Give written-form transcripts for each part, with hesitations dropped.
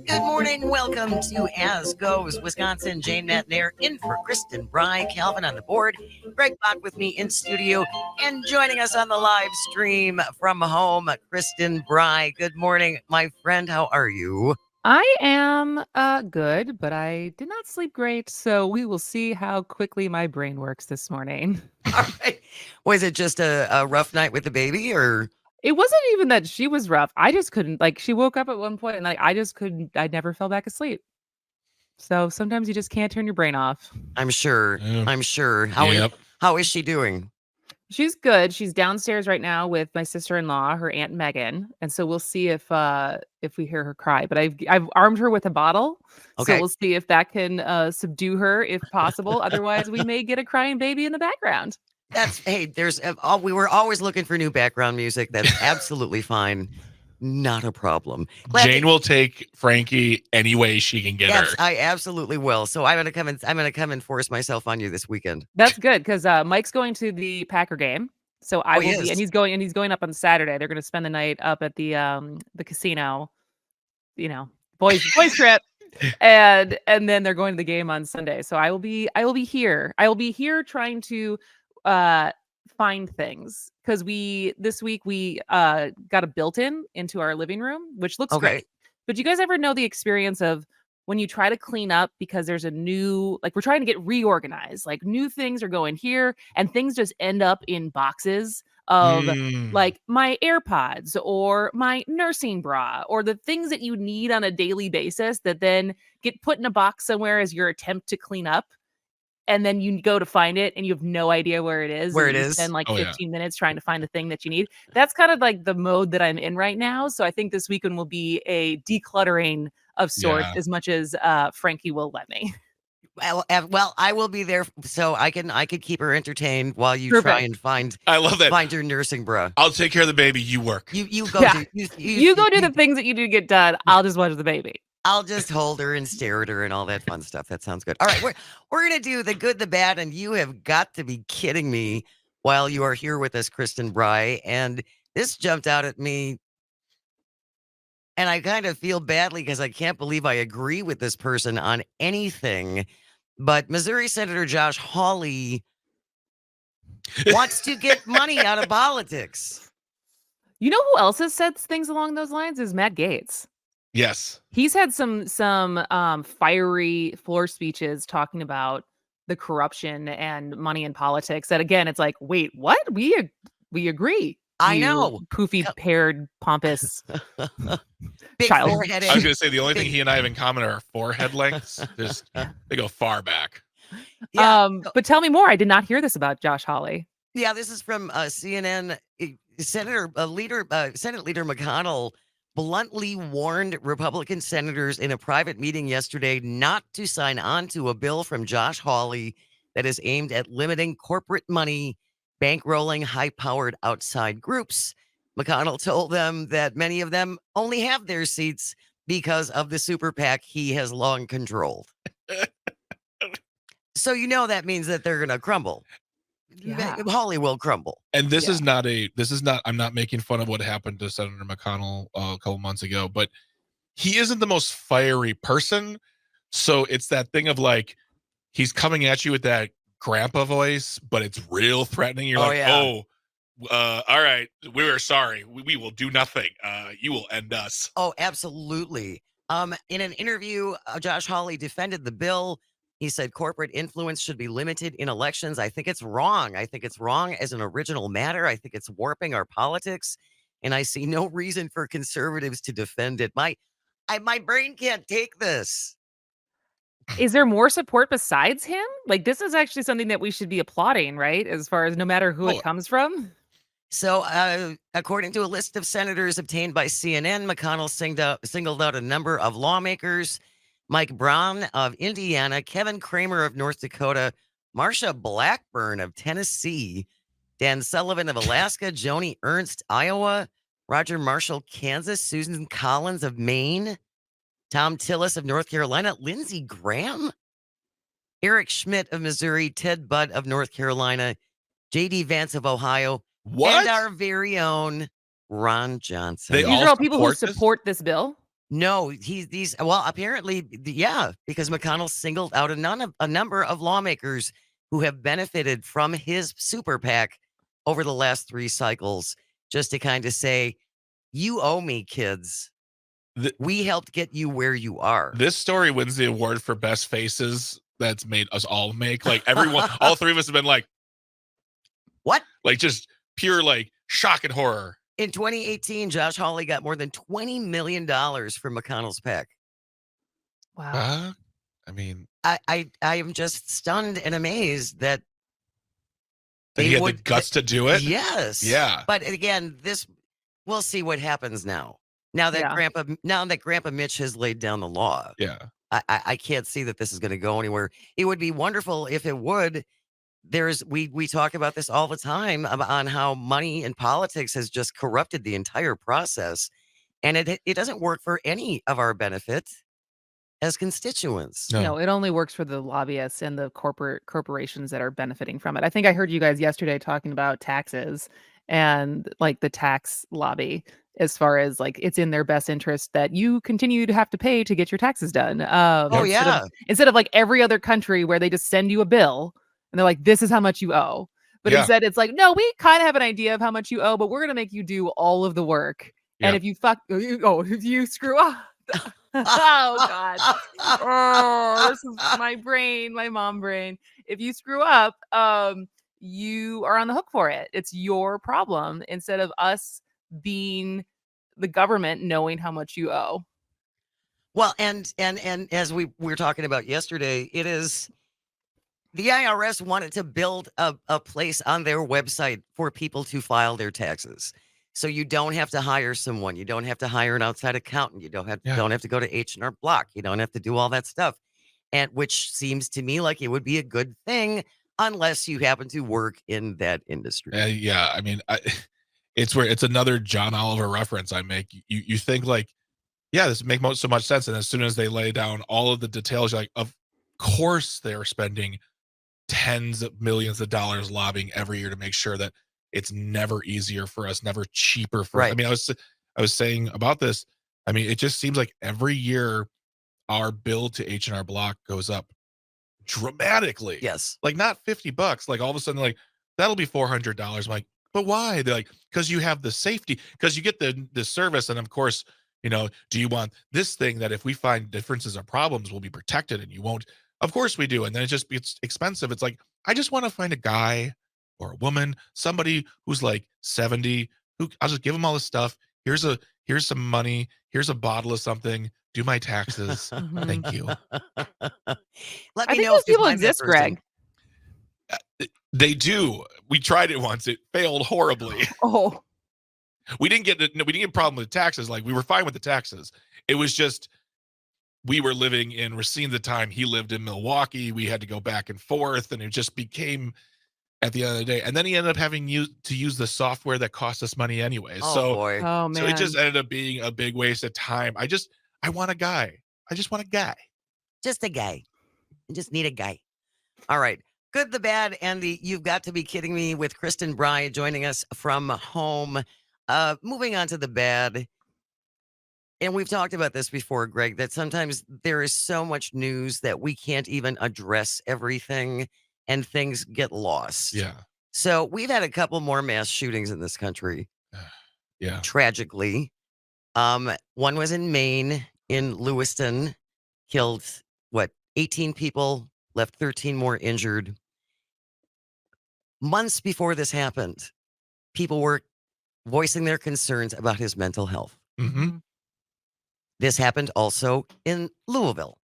Good morning. Welcome to As Goes Wisconsin. Jane Matnair in for Kristin Brey. Calvin on the board. Greg Bach with me in studio. And joining us on the live stream from home, Kristin Brey. Good morning, my friend. How are you? I am good, but I did not sleep great, so we will see how quickly my brain works this morning. All right. Was it just a rough night with the baby or? It wasn't even that she was rough. I just couldn't she woke up at one point and I just couldn't I never fell back asleep. So sometimes you just can't turn your brain off. I'm sure. Yeah. I'm sure. Yep. How is she doing? She's good. She's downstairs right now with my sister-in-law, her Aunt Megan, and so we'll see if we hear her cry. But I've armed her with a bottle, so Okay. we'll see if that can subdue her if possible. Otherwise, we may get a crying baby in the background. There's we were always looking for new background music. That's absolutely fine. Not a problem. Jane will take Frankie any way she can get Yes, her. I absolutely will. So I'm gonna come and force myself on you this weekend. That's good because Mike's going to the Packer game, so I Oh, he will be, is? and he's going up on Saturday. They're going to spend the night up at the casino, boys trip, and then they're going to the game on Sunday. So I will be here. I will be here trying to find things because this week we got a built-in into our living room, which looks Okay. great. But do you guys ever know the experience of when you try to clean up because there's a new, we're trying to get reorganized, like new things are going here and things just end up in boxes of like my AirPods or my nursing bra or the things that you need on a daily basis that then get put in a box somewhere as your attempt to clean up. And then you go to find it and you have no idea where it is. Where and it you is? spend like Oh, yeah. 15 minutes trying to find the thing that you need. That's kind of like the mode that I'm in right now. So I think this weekend will be a decluttering of sorts, Yeah. as much as Frankie will let me. Well, I will be there so I could keep her entertained while you try Perfect. and find I love that. your nursing bra. I'll take care of the baby. You work. You go Yeah. do You go do the things that you do get done. I'll just watch the baby. I'll just hold her and stare at her and all that fun stuff. That sounds good. All right, we're gonna do the good, the bad, and you have got to be kidding me while you are here with us, Kristin Brey. And this jumped out at me, and I kind of feel badly because I can't believe I agree with this person on anything. But Missouri Senator Josh Hawley wants to get money out of politics. You know who else has said things along those lines is Matt Gaetz. Yes. He's had some fiery floor speeches talking about the corruption and money in politics. That again, it's like, wait, what? We agree. I you know. poofy-haired, pompous Big child. forehead. I was going to say the only thing he and I have in common are our forehead lengths. They go far back. Yeah. But tell me more. I did not hear this about Josh Hawley. Yeah, this is from CNN. Senate Leader McConnell bluntly warned Republican senators in a private meeting yesterday not to sign on to a bill from Josh Hawley that is aimed at limiting corporate money bankrolling high-powered outside groups. McConnell told them that many of them only have their seats because of the super PAC he has long controlled. So that means that they're going to crumble. Yeah. Hawley will crumble. And this is not I'm not making fun of what happened to Senator McConnell a couple months ago, but he isn't the most fiery person. So it's that thing of like, he's coming at you with that grandpa voice, but it's real threatening. You're all right, we're sorry. We will do nothing. You will end us. Oh, absolutely. In an interview, Josh Hawley defended the bill. He said corporate influence should be limited in elections. I think it's wrong. I think it's wrong as an original matter. I think it's warping our politics. And I see no reason for conservatives to defend it. My brain can't take this. Is there more support besides him? Like, this is actually something that we should be applauding, right? As far as no matter who it comes from. So, according to a list of senators obtained by CNN, McConnell singled out a number of lawmakers: Mike Brown of Indiana, Kevin Kramer of North Dakota, Marsha Blackburn of Tennessee, Dan Sullivan of Alaska, Joni Ernst, Iowa, Roger Marshall, Kansas, Susan Collins of Maine, Tom Tillis of North Carolina, Lindsey Graham, Eric Schmidt of Missouri, Ted Budd of North Carolina, J.D. Vance of Ohio, and our very own Ron Johnson. These are all people who support this bill? No, well, apparently, yeah, because McConnell singled out a number of lawmakers who have benefited from his super PAC over the last 3 cycles, just to kind of say, you owe me, kids. We helped get you where you are. This story wins the award for best faces that's made us all make. Like everyone, all three of us have been like, what? Like just pure like shock and horror. In 2018, Josh Hawley got more than $20 million from McConnell's PAC. Wow. I mean, I am just stunned and amazed that he had the guts to do it. Yes. Yeah. But again, we'll see what happens now. Now that Grandpa Mitch has laid down the law. Yeah. I can't see that this is going to go anywhere. It would be wonderful if it would. We talk about this all the time on how money in politics has just corrupted the entire process, and it doesn't work for any of our benefit as constituents. No, it only works for the lobbyists and the corporations that are benefiting from it. I think I heard you guys yesterday talking about taxes and like the tax lobby, as far as like it's in their best interest that you continue to have to pay to get your taxes done. Instead of like every other country where they just send you a bill and they're like, this is how much you owe. But instead it's like, no, we kind of have an idea of how much you owe, but we're going to make you do all of the work. And if you if you screw up, oh God. Oh, this is my brain, my mom brain. If you screw up, you are on the hook for it. It's your problem instead of us being the government knowing how much you owe. Well, and as we were talking about yesterday, it is the IRS wanted to build a place on their website for people to file their taxes. So you don't have to hire someone. You don't have to hire an outside accountant. You don't have to go to H&R Block. You don't have to do all that stuff. And which seems to me like it would be a good thing unless you happen to work in that industry. Yeah, I mean, it's another John Oliver reference I make. You think like, yeah, this makes so much sense. And as soon as they lay down all of the details, you're like, of course they're spending tens of millions of dollars lobbying every year to make sure that it's never easier for us, never cheaper for us. I mean, I was saying about this. I mean, it just seems like every year our bill to H&R Block goes up dramatically. Yes. Like not $50. Like all of a sudden, like that'll be $400. I'm like, but why? They're like, because you have the safety, because you get the service. And of course, do you want this thing that if we find differences or problems, will be protected and you won't? Of course we do. And then it's expensive. It's like, I just want to find a guy or a woman, somebody who's like 70, who I'll just give them all this stuff. Here's some money. Here's a bottle of something. Do my taxes. Thank you. Let me know if people exist, Greg. They do. We tried it once. It failed horribly. Oh. We didn't get a problem with the taxes. Like we were fine with the taxes. It was just we were living in Racine at the time. He lived in Milwaukee. We had to go back and forth, and it just became at the end of the day. And then he ended up having to use the software that cost us money anyway. Oh boy. Oh man. So it just ended up being a big waste of time. I want a guy. I just want a guy. Just a guy. I just need a guy. All right. Good, the bad, and the you've got to be kidding me with Kristin Brey joining us from home. Moving on to the bad. And we've talked about this before, Greg, that sometimes there is so much news that we can't even address everything and things get lost. Yeah. So we've had a couple more mass shootings in this country. Yeah. Tragically. One was in Maine, in Lewiston, killed 18 people, left 13 more injured. Months before this happened, people were voicing their concerns about his mental health. Mm-hmm. This happened also in Louisville,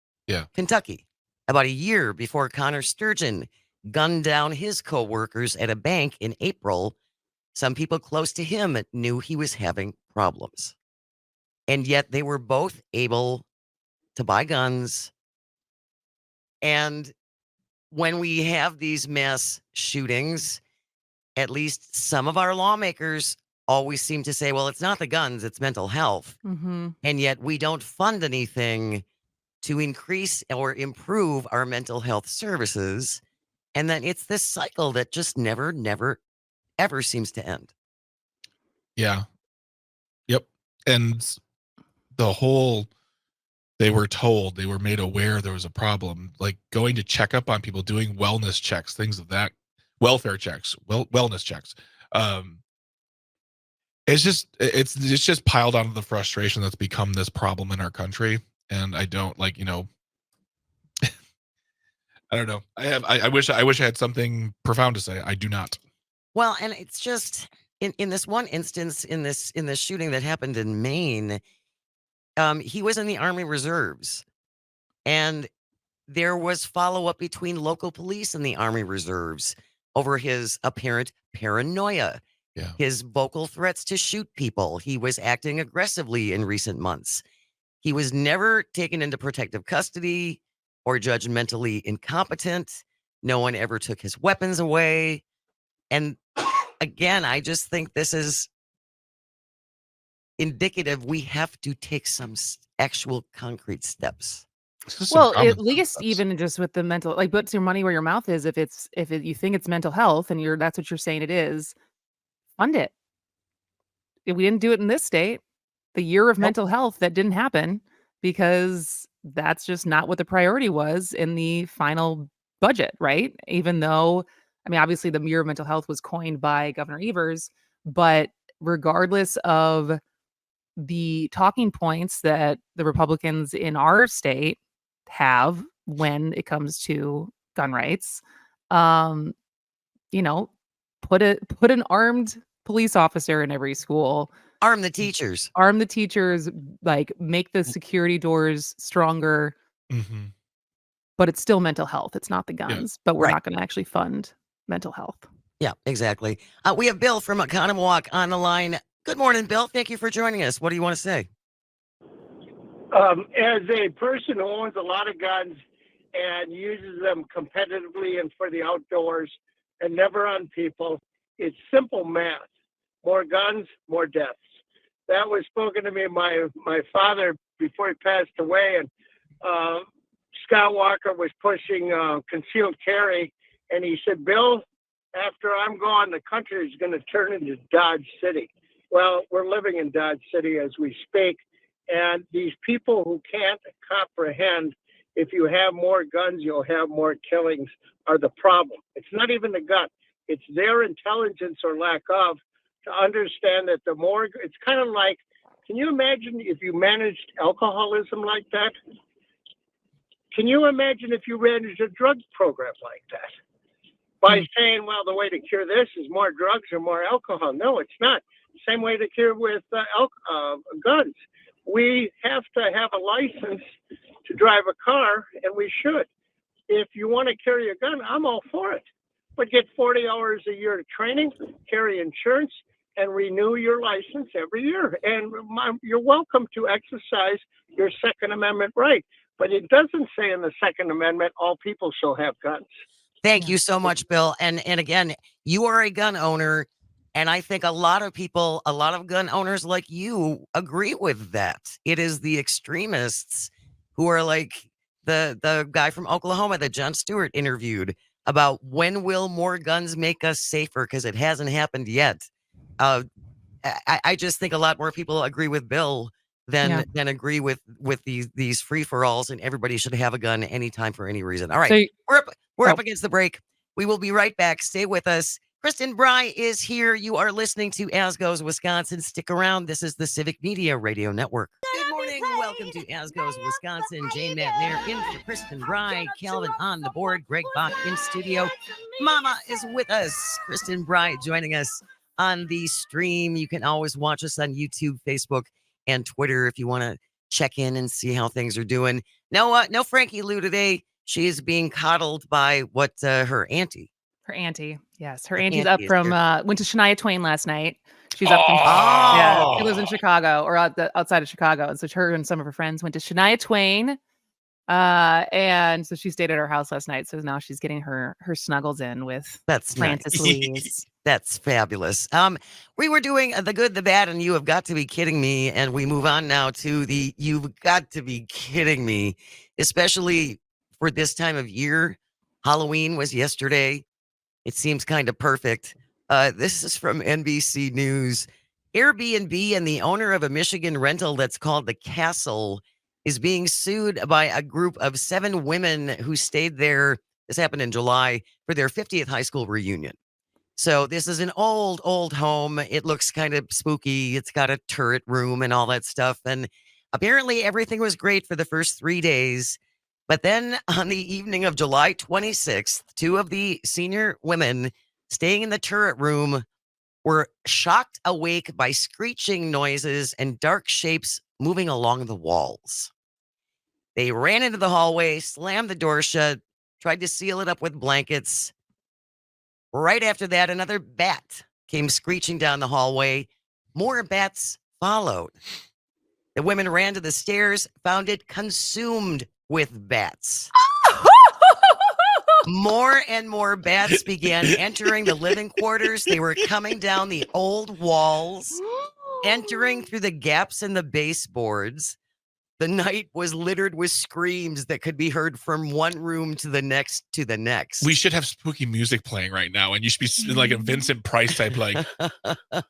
Kentucky, about a year before Connor Sturgeon gunned down his co-workers at a bank in April. Some people close to him knew he was having problems. And yet they were both able to buy guns. And when we have these mass shootings, at least some of our lawmakers always seem to say, well, it's not the guns, it's mental health. Mm-hmm. And yet we don't fund anything to increase or improve our mental health services. And then it's this cycle that just never, ever seems to end. Yeah. Yep. And they were told, they were made aware there was a problem, like going to check up on people, doing wellness checks, things of that, welfare checks, wellness checks. It's just piled onto the frustration that's become this problem in our country. And I don't like, I don't know. I wish I had something profound to say. I do not. Well, and it's just in this one instance, in this shooting that happened in Maine, he was in the Army Reserves, and there was follow-up between local police and the Army Reserves over his apparent paranoia, Yeah. his vocal threats to shoot people. He was acting aggressively in recent months. He was never taken into protective custody or judgmentally incompetent. No one ever took his weapons away. And again, I just think this is indicative. We have to take some actual concrete steps. Well, at least even just with the mental, like, put your money where your mouth is. You think it's mental health and that's what you're saying it is, fund it. If we didn't do it in this state, the year of mental health, that didn't happen because that's just not what the priority was in the final budget, right? Even though, I mean, obviously the year of mental health was coined by Governor Evers, but regardless of the talking points that the Republicans in our state have when it comes to gun rights, um, put an armed police officer in every school. Arm the teachers. Arm the teachers, like, make the security doors stronger. Mm-hmm. But it's still mental health. It's not the guns, but we're Right. not going to actually fund mental health. Yeah, exactly. We have Bill from Economwalk on the line. Good morning, Bill. Thank you for joining us. What do you want to say? As a person who owns a lot of guns and uses them competitively and for the outdoors and never on people, it's simple math. More guns, more deaths. That was spoken to me by my father before he passed away. And Scott Walker was pushing concealed carry. And he said, Bill, after I'm gone, the country is going to turn into Dodge City. Well, we're living in Dodge City as we speak. And these people who can't comprehend, if you have more guns, you'll have more killings, are the problem. It's not even the gun. It's their intelligence or lack of to understand that the more, it's kind of like, can you imagine if you managed alcoholism like that? Can you imagine if you managed a drug program like that? By saying, well, the way to cure this is more drugs or more alcohol. No, it's not. Same way to cure with guns. We have to have a license to drive a car, and we should. If you want to carry a gun, I'm all for it. But get 40 hours a year of training, carry insurance, and renew your license every year. And you're welcome to exercise your Second Amendment right. But it doesn't say in the Second Amendment, all people shall have guns. Thank you so much, Bill. And again, you are a gun owner. And I think a lot of people, a lot of gun owners like you agree with that. It is the extremists who are like the guy from Oklahoma that Jon Stewart interviewed about when will more guns make us safer, because it hasn't happened yet. I just think a lot more people agree with Bill than agree with these free-for-alls, and everybody should have a gun anytime for any reason. All right, so, we're up against the break. We will be right back. Stay with us. Kristin Brey is here. You are listening to As Goes Wisconsin. Stick around. This is the Civic Media Radio Network. Good morning. Welcome to As Goes Wisconsin. Jane Matnair in for Kristin Brey. Calvin on the board. Greg Bach in studio. Mama is with us. Kristin Brey joining us on the stream. You can always watch us on YouTube, Facebook, and Twitter if you want to check in and see how things are doing. No Frankie Lou today. She is being coddled by her auntie. Her auntie, yes. Her auntie's up from, went to Shania Twain last night. She's up from, she lives in Chicago or outside of Chicago. And so her and some of her friends went to Shania Twain. And so she stayed at our house last night. So now she's getting her snuggles in with Francis Louise. That's fabulous. We were doing the good, the bad, and you have got to be kidding me. And we move on now to the you've got to be kidding me, especially for this time of year. Halloween was yesterday. It seems kind of perfect. This is from NBC News. Airbnb and the owner of a Michigan rental that's called The Castle is being sued by a group of 7 women who stayed there. This happened in July for their 50th high school reunion. So this is an old home. It looks kind of spooky. It's got a turret room and all that stuff. And apparently everything was great for the first 3 days. But then on the evening of July 26th, 2 of the senior women staying in the turret room were shocked awake by screeching noises and dark shapes moving along the walls. They ran into the hallway, slammed the door shut, tried to seal it up with blankets. Right after that, another bat came screeching down the hallway. More bats followed. The women ran to the stairs, found it consumed with bats. More and more bats began entering the living quarters. They were coming down the old walls, entering through the gaps in the baseboards. The night was littered with screams that could be heard from one room to the next to the next. We should have spooky music playing right now, and you should be like a Vincent Price type, like.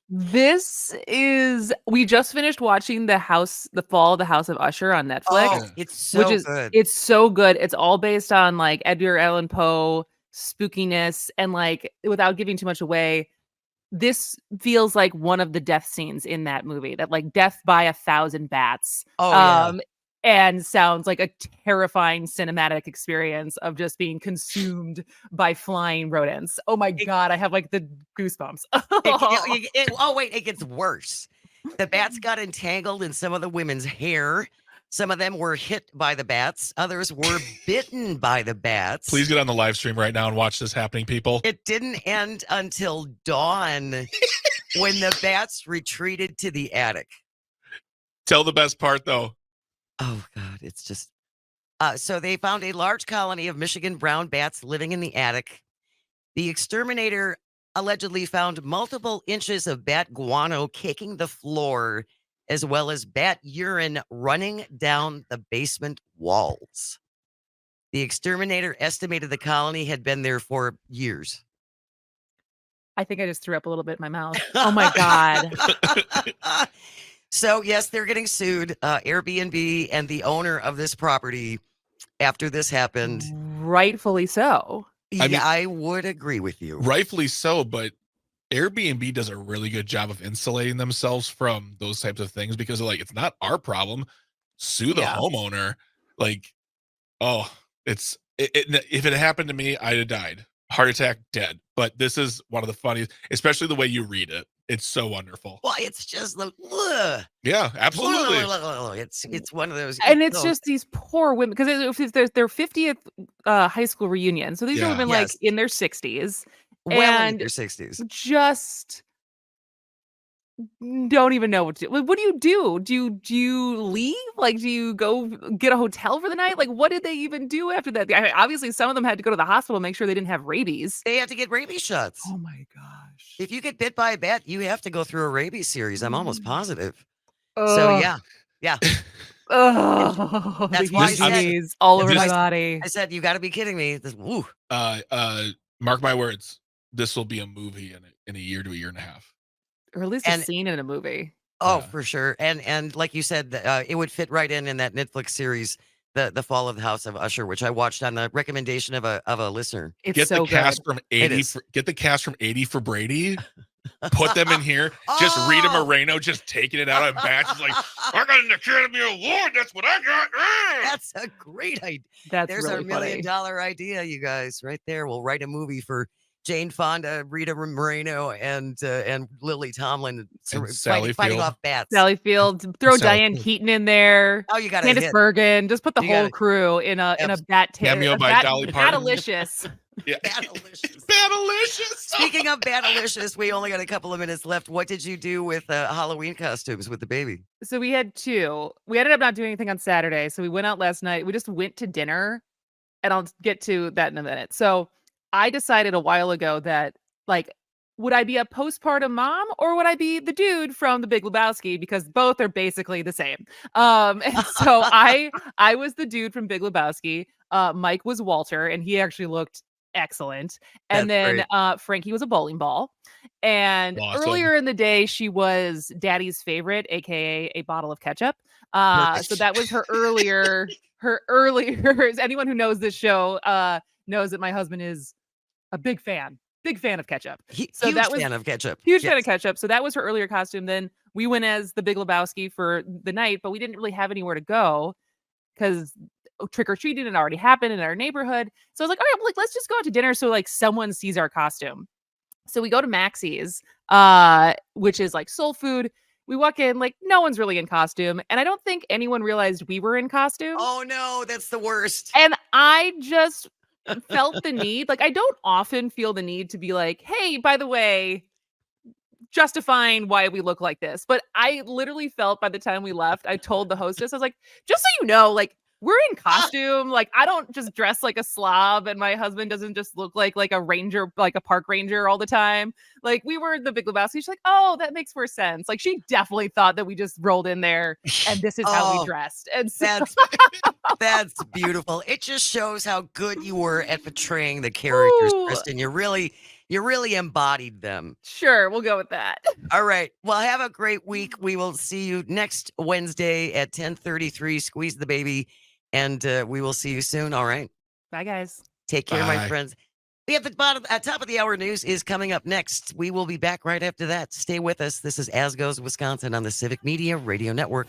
We just finished watching The Fall of the House of Usher on Netflix. Oh, it's so good. It's so good. It's all based on like Edgar Allan Poe spookiness, and like without giving too much away, this feels like one of the death scenes in that movie, that like death by 1,000 bats. And sounds like a terrifying cinematic experience of just being consumed by flying rodents. Oh my God, I have like the goosebumps. It gets worse. The bats got entangled in some of the women's hair. Some of them were hit by the bats. Others were bitten by the bats. Please get on the live stream right now and watch this happening, people. It didn't end until dawn when the bats retreated to the attic. Tell the best part, though. Oh, God, it's just... so they found a large colony of Michigan brown bats living in the attic. The exterminator allegedly found multiple inches of bat guano caking the floor, as well as bat urine running down the basement walls. The exterminator estimated the colony had been there for years. I think I just threw up a little bit in my mouth. Oh my God. So, yes, they're getting sued. Airbnb and the owner of this property after this happened. Rightfully so. I would agree with you. Rightfully so, but Airbnb does a really good job of insulating themselves from those types of things, because they're like, it's not our problem. Sue the homeowner. Like, if it had happened to me, I'd have died. Heart attack, dead. But this is one of the funniest, especially the way you read it. It's so wonderful. Well, it's just like, yeah, absolutely. It's one of those, and it's just these poor women, because it's their 50th high school reunion. So these are women like in their 60s, in their 60s, just don't even know what to do. What do you do? Do you leave? Like, do you go get a hotel for the night? Like, what did they even do after that? I mean, obviously, some of them had to go to the hospital, make sure they didn't have rabies. They have to get rabies shots. Oh my gosh! If you get bit by a bat, you have to go through a rabies series. I'm almost positive. So yeah. Oh, that's why I said all over my body. I said, you got to be kidding me. Woo. Mark my words. This will be a movie in a year to a year and a half. Or at least a scene in a movie. Oh, for sure. And like you said, it would fit right in that Netflix series, the Fall of the House of Usher, which I watched on the recommendation of a listener. It's get so the cast good. From 80. Get the cast from 80 for Brady. Put them in here. Just Rita Moreno just taking it out on batches. Like, I got an Academy Award. That's what I got. That's a great idea. There's really our $1 million idea, you guys, right there. We'll write a movie for Jane Fonda, Rita Moreno, and Lily Tomlin fighting off bats. Sally Field. Throw Diane Keaton in there. Oh, you got Candace Bergen. Just put the whole crew in a bat cameo by Dolly Parton. Batalicious. Yeah. Batalicious. Batalicious. Speaking of Batalicious, we only got a couple of minutes left. What did you do with Halloween costumes with the baby? So we had 2. We ended up not doing anything on Saturday. So we went out last night. We just went to dinner, and I'll get to that in a minute. So I decided a while ago that, like, would I be a postpartum mom or would I be the dude from The Big Lebowski? Because both are basically the same. And so I was the dude from Big Lebowski. Mike was Walter, and he actually looked excellent. And That's then great. Frankie was a bowling ball. And Awesome. earlier in the day, she was Daddy's favorite, aka a bottle of ketchup. Perfect. So that was her earlier. Anyone who knows this show knows that my husband is a big fan of ketchup. So Huge that was fan of ketchup. huge fan Yes. of ketchup. So that was her earlier costume. Then we went as the Big Lebowski for the night, but we didn't really have anywhere to go because trick or treating had already happened in our neighborhood. So I was like, all right, well, like let's just go out to dinner so like someone sees our costume. So we go to Maxie's, which is like soul food. We walk in, like no one's really in costume, and I don't think anyone realized we were in costume. Oh no, that's the worst. And I just felt the need, like I don't often feel the need to be like, hey, by the way, justifying why we look like this. But I literally felt by the time we left, I told the hostess, I was like, just so you know, like we're in costume. Like I don't just dress like a slob, and my husband doesn't just look like a ranger, like a park ranger all the time. Like we were the Big Lebowski. She's like, oh, that makes more sense. Like she definitely thought that we just rolled in there and this is how we Oh, dressed. And so that's beautiful. It just shows how good you were at portraying the characters, Ooh, Kristin. You really embodied them. sure, we'll go with that. All right. Well, have a great week. We will see you next Wednesday at 10:33. Squeeze the baby, and we will see you soon. All right. Bye, guys. Take care, my Bye. friends. We have the top of the hour news is coming up next. We will be back right after that. Stay with us. This is As Goes Wisconsin on the Civic Media Radio Network.